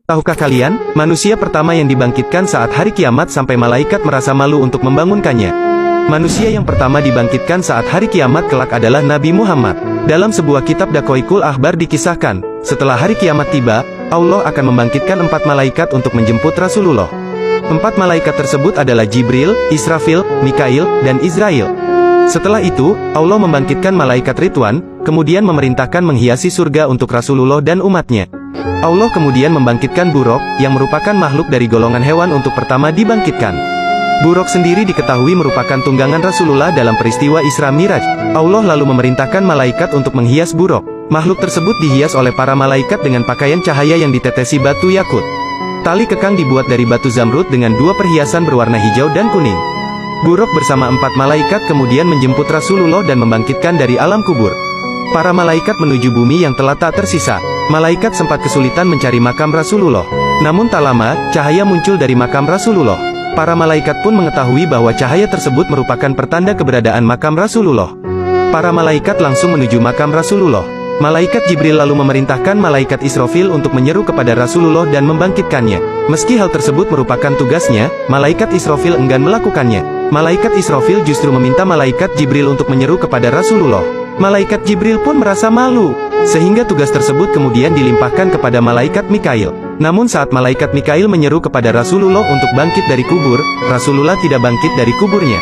Tahukah kalian, manusia pertama yang dibangkitkan saat hari kiamat sampai malaikat merasa malu untuk membangunkannya? Manusia yang pertama dibangkitkan saat hari kiamat kelak adalah Nabi Muhammad. Dalam sebuah kitab Daqaiqul Akhbar dikisahkan, setelah hari kiamat tiba, Allah akan membangkitkan 4 malaikat untuk menjemput Rasulullah. 4 malaikat tersebut adalah Jibril, Israfil, Mikail, dan Israil. Setelah itu, Allah membangkitkan malaikat Ridwan, kemudian memerintahkan menghiasi surga untuk Rasulullah dan umatnya. Allah kemudian membangkitkan Buraq, yang merupakan makhluk dari golongan hewan untuk pertama dibangkitkan. Buraq sendiri diketahui merupakan tunggangan Rasulullah dalam peristiwa Isra Miraj. Allah lalu memerintahkan malaikat untuk menghias Buraq. Makhluk tersebut dihias oleh para malaikat dengan pakaian cahaya yang ditetesi batu yakut. Tali kekang dibuat dari batu zamrud dengan 2 perhiasan berwarna hijau dan kuning. Buraq bersama 4 malaikat kemudian menjemput Rasulullah dan membangkitkan dari alam kubur. Para malaikat menuju bumi yang telah tak tersisa. Malaikat sempat kesulitan mencari makam Rasulullah. Namun tak lama, cahaya muncul dari makam Rasulullah. Para malaikat pun mengetahui bahwa cahaya tersebut merupakan pertanda keberadaan makam Rasulullah. Para malaikat langsung menuju makam Rasulullah. Malaikat Jibril lalu memerintahkan malaikat Israfil untuk menyeru kepada Rasulullah dan membangkitkannya. Meski hal tersebut merupakan tugasnya, malaikat Israfil enggan melakukannya. Malaikat Israfil justru meminta malaikat Jibril untuk menyeru kepada Rasulullah. Malaikat Jibril pun merasa malu, sehingga tugas tersebut kemudian dilimpahkan kepada malaikat Mikail. Namun saat malaikat Mikail menyeru kepada Rasulullah untuk bangkit dari kubur, Rasulullah tidak bangkit dari kuburnya.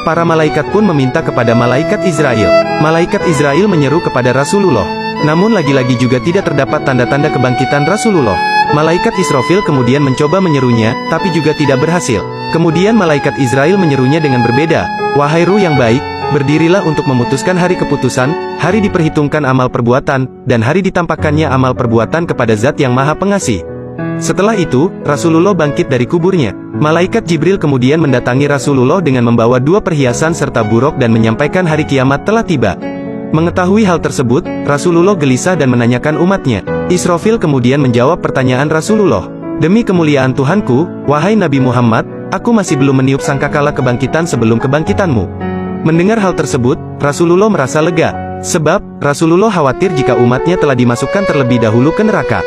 Para malaikat pun meminta kepada malaikat Israil. Malaikat Israil menyeru kepada Rasulullah. Namun lagi-lagi juga tidak terdapat tanda-tanda kebangkitan Rasulullah. Malaikat Israfil kemudian mencoba menyerunya, tapi juga tidak berhasil. Kemudian malaikat Israil menyerunya dengan berbeda. Wahai ruh yang baik, berdirilah untuk memutuskan hari keputusan, hari diperhitungkan amal perbuatan, dan hari ditampakkannya amal perbuatan kepada Zat yang Maha Pengasih. Setelah itu, Rasulullah bangkit dari kuburnya. Malaikat Jibril kemudian mendatangi Rasulullah dengan membawa 2 perhiasan serta Buraq dan menyampaikan hari kiamat telah tiba. Mengetahui hal tersebut, Rasulullah gelisah dan menanyakan umatnya. Israfil kemudian menjawab pertanyaan Rasulullah. Demi kemuliaan Tuhanku, wahai Nabi Muhammad, aku masih belum meniup sangkakala kebangkitan sebelum kebangkitanmu. Mendengar hal tersebut, Rasulullah merasa lega, sebab Rasulullah khawatir jika umatnya telah dimasukkan terlebih dahulu ke neraka.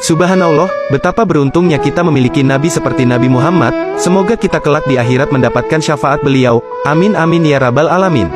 Subhanallah, betapa beruntungnya kita memiliki Nabi seperti Nabi Muhammad. Semoga kita kelak di akhirat mendapatkan syafaat beliau. Amin amin ya rabbal alamin.